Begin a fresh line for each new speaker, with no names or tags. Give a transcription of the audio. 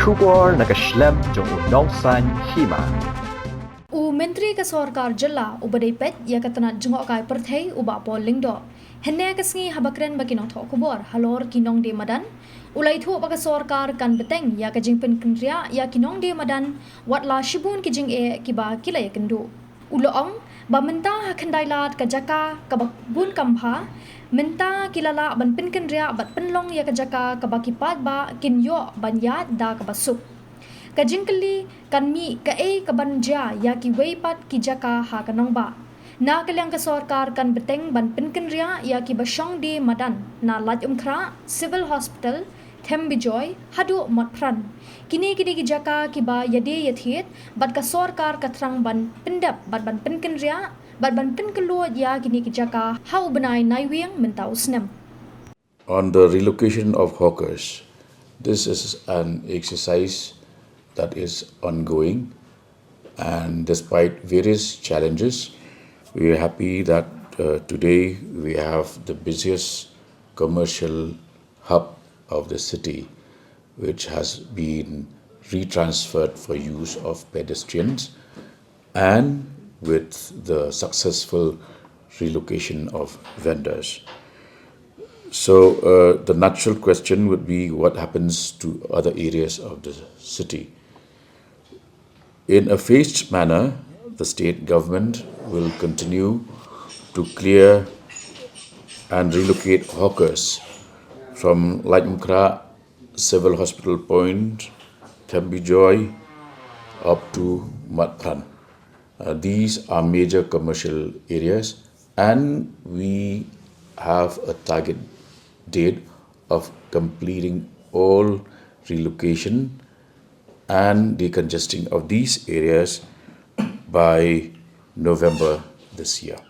Shukor nakaslem jong unongsan Hima.
Menteri ke Sorkar jela ubadai pet ya katana jengok kai perthai uba pol lingdo. Henne kasngi habakren bagi nothok kubor halor kinong de Madan. Ulai thu bagi Sorkar kan Bteng ya kajing Pynkynriah ya kinong de Madan watla shibun kijing Kiba kila ya kendu. Uloong ba menta hakandailat ka jaka ka bun kampha menta kilala ban Pynkynriah bat penlong ya ka jaka ka bakipat ba kinyo banyat da ka basuk. Kajingkali kanmi ka kabanja ya ki weipat ki jaka ha kanong ba. Na kalyang ka Sorkar kan Bteng ban Pynkynriah ya ki ba Shongdie Madan na Laitumkhrah Civil Hospital Bijoy hadu matpran. Kini ki jaka ki ba yade yathiet bat ka Sorkar katrang ban pendap bat ban Pynkynriah bat ban Pynkynluo ya kini ki jaka hau benai naiwing mentau snem.
On the relocation of hawkers, this is an exercise that is ongoing, and despite various challenges, we are happy that today we have the busiest commercial hub of the city, which has been retransferred for use of pedestrians, and with the successful relocation of vendors. So the natural question would be what happens to other areas of the city. In a phased manner, the state government will continue to clear and relocate hawkers from Laitumkhrah Civil Hospital Point, Bijoy, up to Madan. These are major commercial areas, and we have a target date of completing all relocation and decongesting of these areas by November this year.